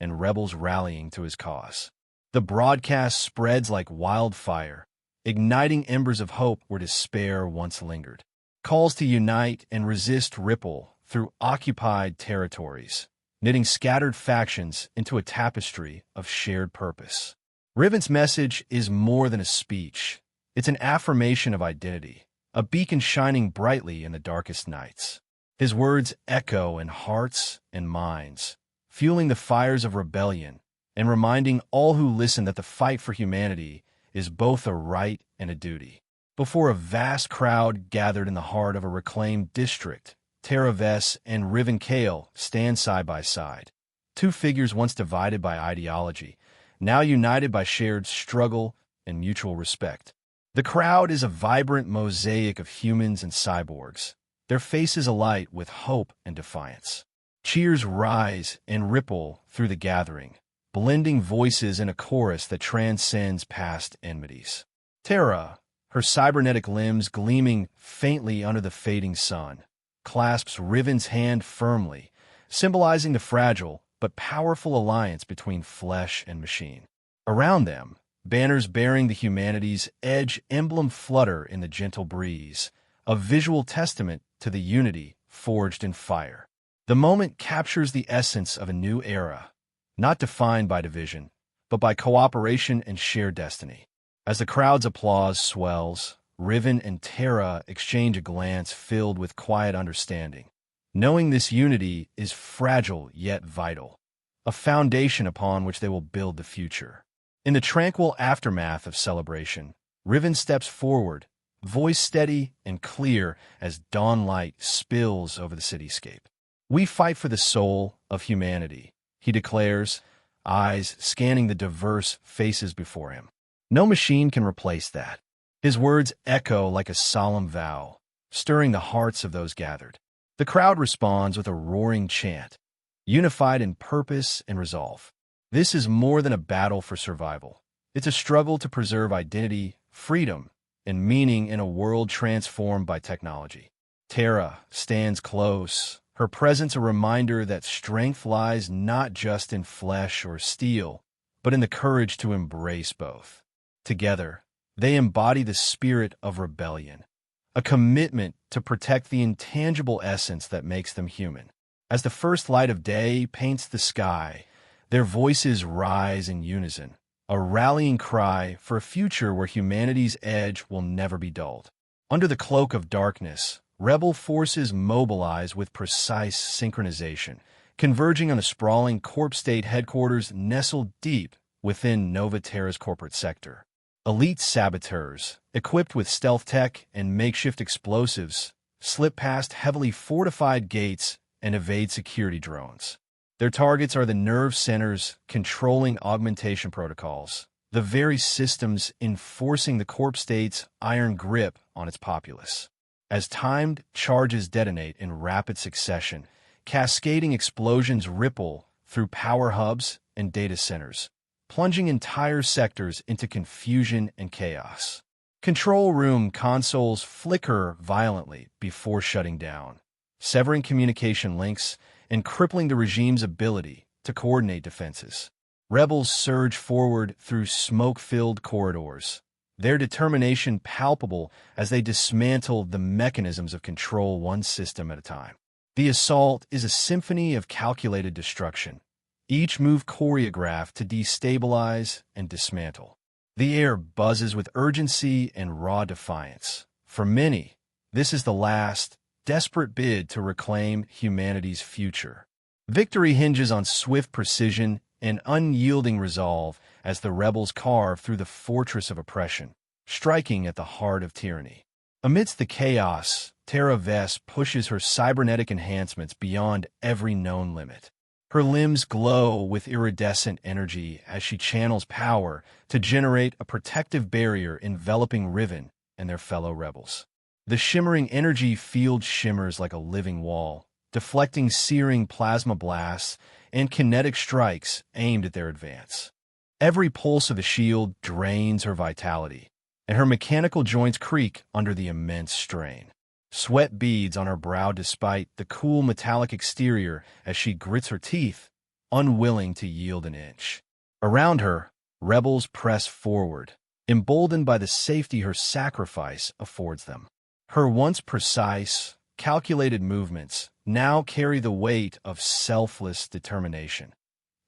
A: and rebels rallying to his cause. The broadcast spreads like wildfire, igniting embers of hope where despair once lingered. Calls to unite and resist ripple through occupied territories, knitting scattered factions into a tapestry of shared purpose. Riven's message is more than a speech. It's an affirmation of identity, a beacon shining brightly in the darkest nights. His words echo in hearts and minds, fueling the fires of rebellion and reminding all who listen that the fight for humanity is both a right and a duty. Before a vast crowd gathered in the heart of a reclaimed district, Tara Vess and Riven Kale stand side by side. Two figures once divided by ideology, now united by shared struggle and mutual respect. The crowd is a vibrant mosaic of humans and cyborgs, their faces alight with hope and defiance. Cheers rise and ripple through the gathering, blending voices in a chorus that transcends past enmities. Tara, her cybernetic limbs gleaming faintly under the fading sun, clasps Riven's hand firmly, symbolizing the fragile but powerful alliance between flesh and machine. Around them, banners bearing the humanity's edge emblem flutter in the gentle breeze, a visual testament to the unity forged in fire. The moment captures the essence of a new era, not defined by division, but by cooperation and shared destiny. As the crowd's applause swells, Riven and Tara exchange a glance filled with quiet understanding, knowing this unity is fragile yet vital, a foundation upon which they will build the future. In the tranquil aftermath of celebration, Riven steps forward, voice steady and clear as dawn light spills over the cityscape. "We fight for the soul of humanity," he declares, eyes scanning the diverse faces before him. No machine can replace that. His words echo like a solemn vow, stirring the hearts of those gathered. The crowd responds with a roaring chant, unified in purpose and resolve. This is more than a battle for survival. It's a struggle to preserve identity, freedom, and meaning in a world transformed by technology. Tara stands close, her presence a reminder that strength lies not just in flesh or steel, but in the courage to embrace both. Together, they embody the spirit of rebellion, a commitment to protect the intangible essence that makes them human. As the first light of day paints the sky, their voices rise in unison, a rallying cry for a future where humanity's edge will never be dulled. Under the cloak of darkness, rebel forces mobilize with precise synchronization, converging on a sprawling Corp State headquarters nestled deep within Nova Terra's corporate sector. Elite saboteurs, equipped with stealth tech and makeshift explosives, slip past heavily fortified gates and evade security drones. Their targets are the nerve centers controlling augmentation protocols, the very systems enforcing the Corp State's iron grip on its populace. As timed charges detonate in rapid succession, cascading explosions ripple through power hubs and data centers, plunging entire sectors into confusion and chaos. Control room consoles flicker violently before shutting down, severing communication links and crippling the regime's ability to coordinate defenses. Rebels surge forward through smoke-filled corridors, their determination palpable as they dismantle the mechanisms of control one system at a time. The assault is a symphony of calculated destruction, each move choreographed to destabilize and dismantle. The air buzzes with urgency and raw defiance. For many, this is the last, desperate bid to reclaim humanity's future. Victory hinges on swift precision and unyielding resolve as the rebels carve through the fortress of oppression, striking at the heart of tyranny. Amidst the chaos, Tara Vess pushes her cybernetic enhancements beyond every known limit. Her limbs glow with iridescent energy as she channels power to generate a protective barrier enveloping Riven and their fellow rebels. The shimmering energy field shimmers like a living wall, deflecting searing plasma blasts and kinetic strikes aimed at their advance. Every pulse of the shield drains her vitality, and her mechanical joints creak under the immense strain. Sweat beads on her brow despite the cool metallic exterior as she grits her teeth, unwilling to yield an inch. Around her, rebels press forward, emboldened by the safety her sacrifice affords them. Her once precise, calculated movements now carry the weight of selfless determination.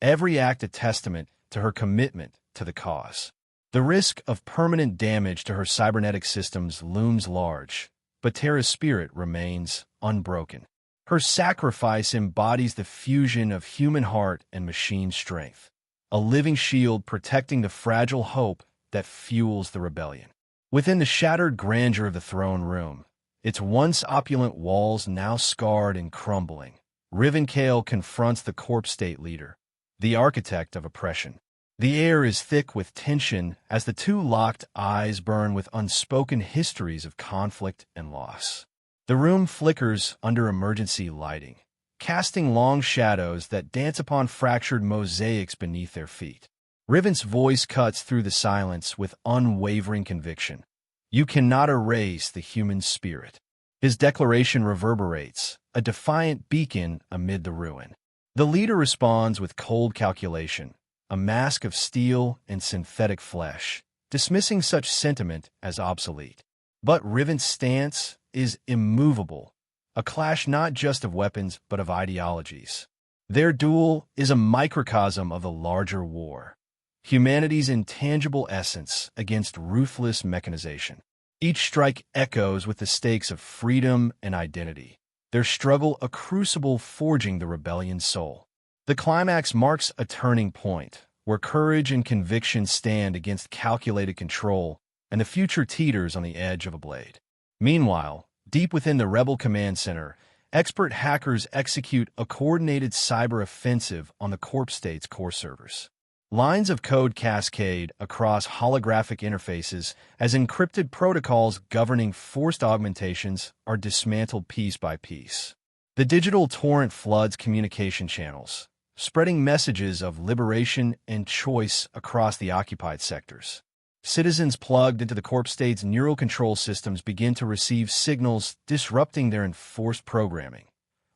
A: Every act a testament to her commitment to the cause. The risk of permanent damage to her cybernetic systems looms large, but Tara's spirit remains unbroken. Her sacrifice embodies the fusion of human heart and machine strength, a living shield protecting the fragile hope that fuels the rebellion. Within the shattered grandeur of the throne room, its once opulent walls now scarred and crumbling, Riven confronts the corpse state leader, the architect of oppression. The air is thick with tension as the two locked eyes burn with unspoken histories of conflict and loss. The room flickers under emergency lighting, casting long shadows that dance upon fractured mosaics beneath their feet. Riven's voice cuts through the silence with unwavering conviction. You cannot erase the human spirit. His declaration reverberates, a defiant beacon amid the ruin. The leader responds with cold calculation, a mask of steel and synthetic flesh, dismissing such sentiment as obsolete. But Riven's stance is immovable, a clash not just of weapons but of ideologies. Their duel is a microcosm of the larger war, humanity's intangible essence against ruthless mechanization. Each strike echoes with the stakes of freedom and identity, their struggle a crucible forging the rebellion's soul. The climax marks a turning point, where courage and conviction stand against calculated control, and the future teeters on the edge of a blade. Meanwhile, deep within the Rebel Command Center, expert hackers execute a coordinated cyber offensive on the Corp State's core servers. Lines of code cascade across holographic interfaces as encrypted protocols governing forced augmentations are dismantled piece by piece. The digital torrent floods communication channels, spreading messages of liberation and choice across the occupied sectors. Citizens plugged into the Corp State's neural control systems begin to receive signals disrupting their enforced programming,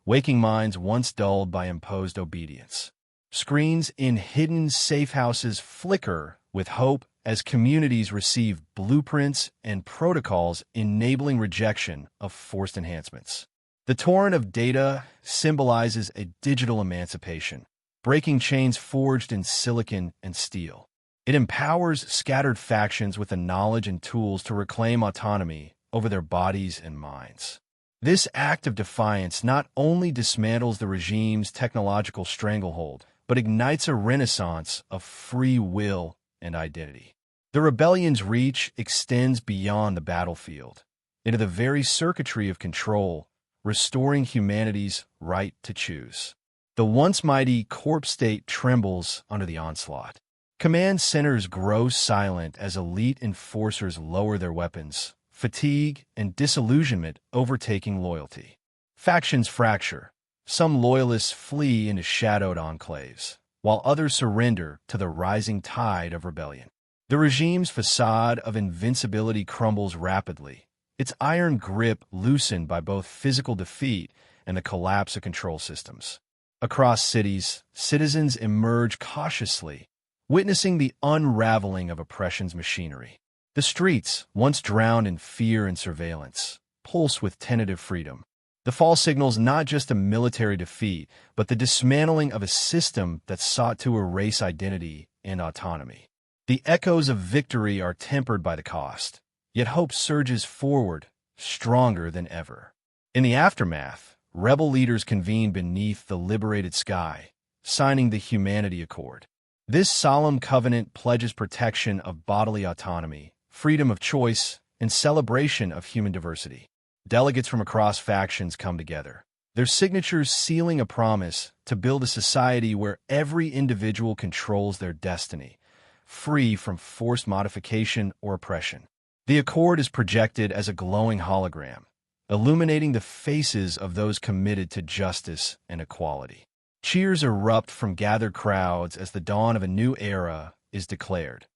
A: waking minds once dulled by imposed obedience. Screens in hidden safe houses flicker with hope as communities receive blueprints and protocols enabling rejection of forced enhancements. The torrent of data symbolizes a digital emancipation, breaking chains forged in silicon and steel. It empowers scattered factions with the knowledge and tools to reclaim autonomy over their bodies and minds. This act of defiance not only dismantles the regime's technological stranglehold, but ignites a renaissance of free will and identity. The rebellion's reach extends beyond the battlefield, into the very circuitry of control, restoring humanity's right to choose. The once mighty Corp State trembles under the onslaught. Command centers grow silent as elite enforcers lower their weapons, fatigue and disillusionment overtaking loyalty. Factions fracture. Some loyalists flee into shadowed enclaves, while others surrender to the rising tide of rebellion. The regime's facade of invincibility crumbles rapidly, its iron grip loosened by both physical defeat and the collapse of control systems. Across cities, citizens emerge cautiously, witnessing the unraveling of oppression's machinery. The streets, once drowned in fear and surveillance, pulse with tentative freedom. The fall signals not just a military defeat, but the dismantling of a system that sought to erase identity and autonomy. The echoes of victory are tempered by the cost, yet hope surges forward, stronger than ever. In the aftermath, rebel leaders convene beneath the liberated sky, signing the Humanity Accord. This solemn covenant pledges protection of bodily autonomy, freedom of choice, and celebration of human diversity. Delegates from across factions come together, their signatures sealing a promise to build a society where every individual controls their destiny, free from forced modification or oppression. The accord is projected as a glowing hologram, illuminating the faces of those committed to justice and equality. Cheers erupt from gathered crowds as the dawn of a new era is declared,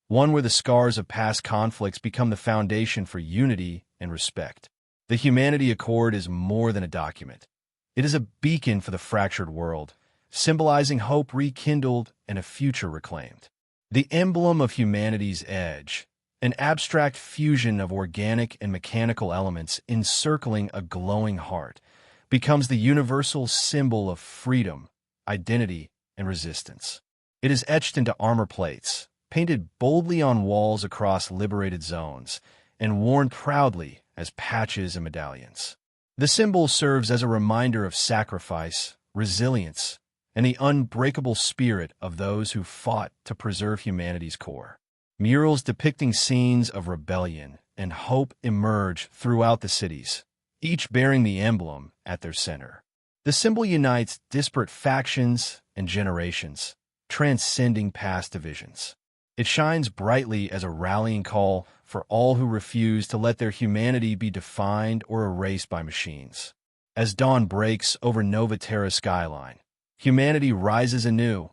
A: one where the scars of past conflicts become the foundation for unity and respect. The Humanity Accord is more than a document. It is a beacon for the fractured world, symbolizing hope rekindled and a future reclaimed. The emblem of humanity's edge, an abstract fusion of organic and mechanical elements encircling a glowing heart, becomes the universal symbol of freedom, identity, and resistance. It is etched into armor plates, painted boldly on walls across liberated zones, and worn proudly as patches and medallions. The symbol serves as a reminder of sacrifice, resilience, and the unbreakable spirit of those who fought to preserve humanity's core. Murals depicting scenes of rebellion and hope emerge throughout the cities, each bearing the emblem at their center. The symbol unites disparate factions and generations, transcending past divisions. It shines brightly as a rallying call for all who refuse to let their humanity be defined or erased by machines. As dawn breaks over Nova Terra's skyline, humanity rises anew,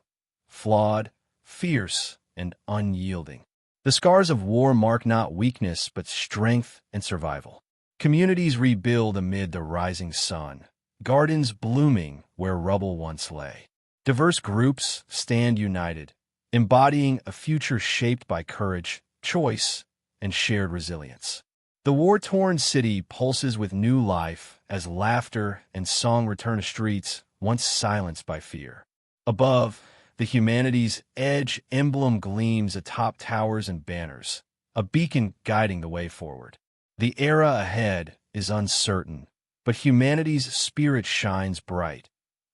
A: flawed, fierce, and unyielding. The scars of war mark not weakness but strength and survival. Communities rebuild amid the rising sun, gardens blooming where rubble once lay. Diverse groups stand united, embodying a future shaped by courage, choice, and shared resilience. The war-torn city pulses with new life as laughter and song return to streets once silenced by fear. Above, the humanity's edge emblem gleams atop towers and banners, a beacon guiding the way forward. The era ahead is uncertain, but humanity's spirit shines bright,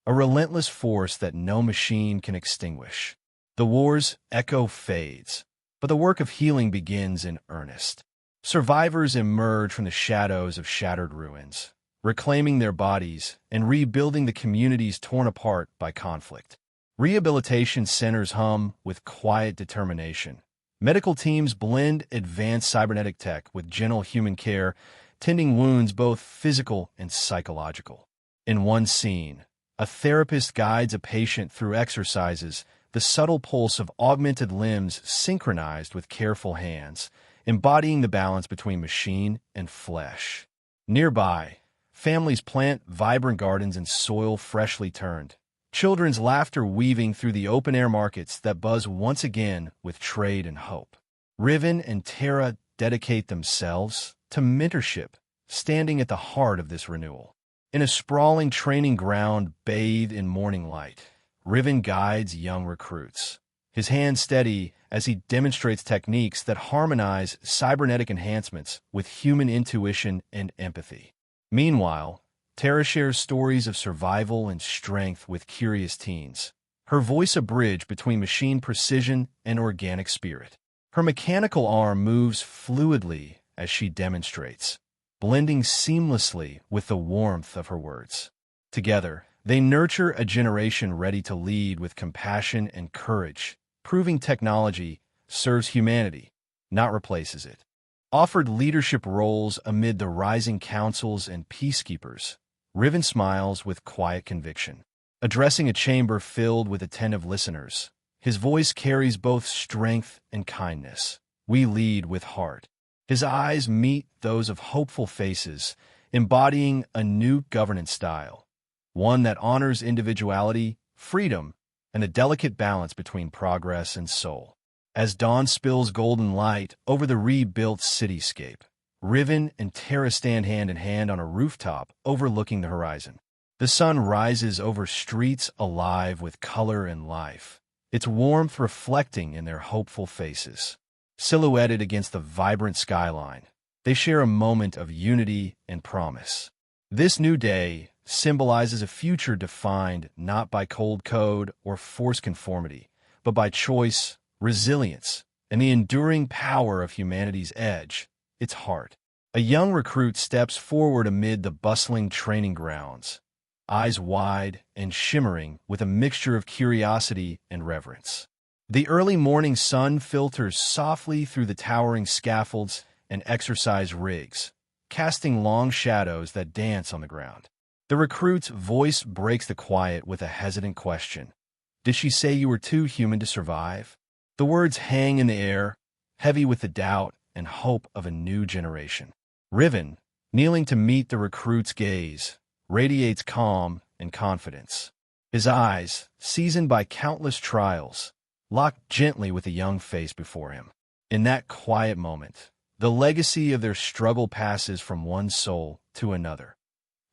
A: a relentless force that no machine can extinguish. The war's echo fades, but the work of healing begins in earnest. Survivors emerge from the shadows of shattered ruins, reclaiming their bodies and rebuilding the communities torn apart by conflict. Rehabilitation centers hum with quiet determination. Medical teams blend advanced cybernetic tech with gentle human care, tending wounds both physical and psychological. In one scene, a therapist guides a patient through exercises, the subtle pulse of augmented limbs synchronized with careful hands, embodying the balance between machine and flesh. Nearby, families plant vibrant gardens in soil freshly turned, children's laughter weaving through the open-air markets that buzz once again with trade and hope. Riven and Terra dedicate themselves to mentorship, standing at the heart of this renewal. In a sprawling training ground bathed in morning light, Riven guides young recruits, his hand steady as he demonstrates techniques that harmonize cybernetic enhancements with human intuition and empathy. Meanwhile, Terra shares stories of survival and strength with curious teens, her voice a bridge between machine precision and organic spirit. Her mechanical arm moves fluidly as she demonstrates, blending seamlessly with the warmth of her words. Together, they nurture a generation ready to lead with compassion and courage, proving technology serves humanity, not replaces it. Offered leadership roles amid the rising councils and peacekeepers, Riven smiles with quiet conviction. Addressing a chamber filled with attentive listeners, his voice carries both strength and kindness. We lead with heart. His eyes meet those of hopeful faces, embodying a new governance style, one that honors individuality, freedom, and the delicate balance between progress and soul. As dawn spills golden light over the rebuilt cityscape, Riven and Terra stand hand in hand on a rooftop overlooking the horizon. The sun rises over streets alive with color and life, its warmth reflecting in their hopeful faces. Silhouetted against the vibrant skyline, they share a moment of unity and promise. This new day symbolizes a future defined not by cold code or forced conformity, but by choice, resilience, and the enduring power of humanity's edge, its heart. A young recruit steps forward amid the bustling training grounds, eyes wide and shimmering with a mixture of curiosity and reverence. The early morning sun filters softly through the towering scaffolds and exercise rigs, casting long shadows that dance on the ground. The recruit's voice breaks the quiet with a hesitant question. Did she say you were too human to survive? The words hang in the air, heavy with the doubt and hope of a new generation. Riven, kneeling to meet the recruit's gaze, radiates calm and confidence. His eyes, seasoned by countless trials, lock gently with the young face before him. In that quiet moment, the legacy of their struggle passes from one soul to another,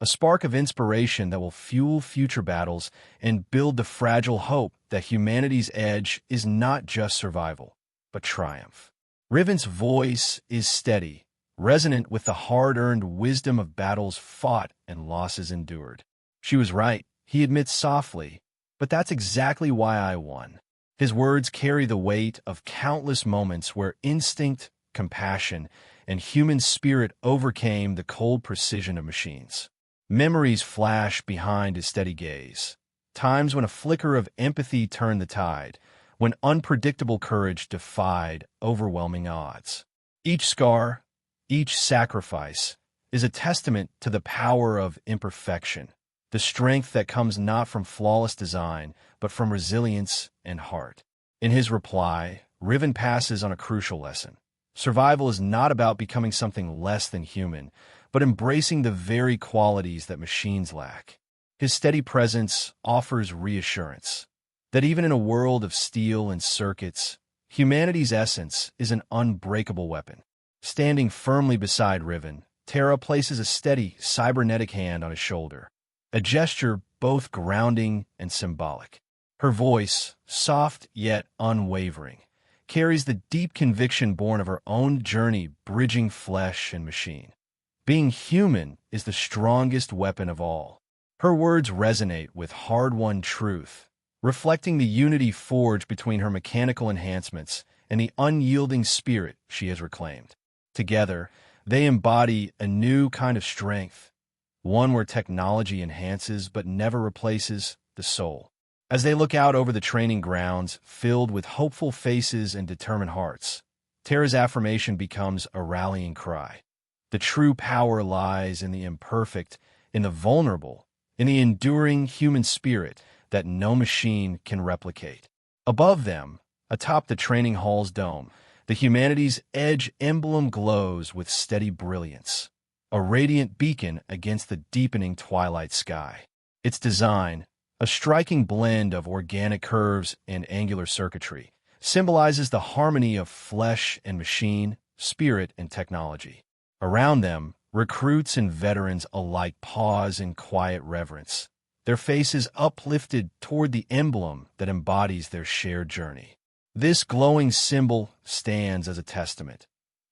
A: a spark of inspiration that will fuel future battles and build the fragile hope that humanity's edge is not just survival, but triumph. Riven's voice is steady, resonant with the hard-earned wisdom of battles fought and losses endured. She was right, he admits softly, but that's exactly why I won. His words carry the weight of countless moments where instinct, compassion, and human spirit overcame the cold precision of machines. Memories flash behind his steady gaze. Times when a flicker of empathy turned the tide, when unpredictable courage defied overwhelming odds. Each scar, each sacrifice, is a testament to the power of imperfection, the strength that comes not from flawless design, but from resilience and heart. In his reply, Riven passes on a crucial lesson. Survival is not about becoming something less than human, but embracing the very qualities that machines lack. His steady presence offers reassurance that even in a world of steel and circuits, humanity's essence is an unbreakable weapon. Standing firmly beside Riven, Terra places a steady, cybernetic hand on his shoulder, a gesture both grounding and symbolic. Her voice, soft yet unwavering, carries the deep conviction born of her own journey bridging flesh and machine. Being human is the strongest weapon of all. Her words resonate with hard-won truth, reflecting the unity forged between her mechanical enhancements and the unyielding spirit she has reclaimed. Together, they embody a new kind of strength, one where technology enhances but never replaces the soul. As they look out over the training grounds filled with hopeful faces and determined hearts, Terra's affirmation becomes a rallying cry. The true power lies in the imperfect, in the vulnerable, in the enduring human spirit that no machine can replicate. Above them, atop the training hall's dome, the Humanities Edge emblem glows with steady brilliance, a radiant beacon against the deepening twilight sky. Its design, a striking blend of organic curves and angular circuitry, symbolizes the harmony of flesh and machine, spirit and technology. Around them, recruits and veterans alike pause in quiet reverence, their faces uplifted toward the emblem that embodies their shared journey. This glowing symbol stands as a testament.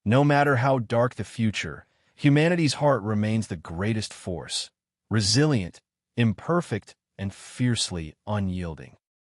A: No matter how dark the future, humanity's heart remains the greatest force, resilient, imperfect, and fiercely unyielding.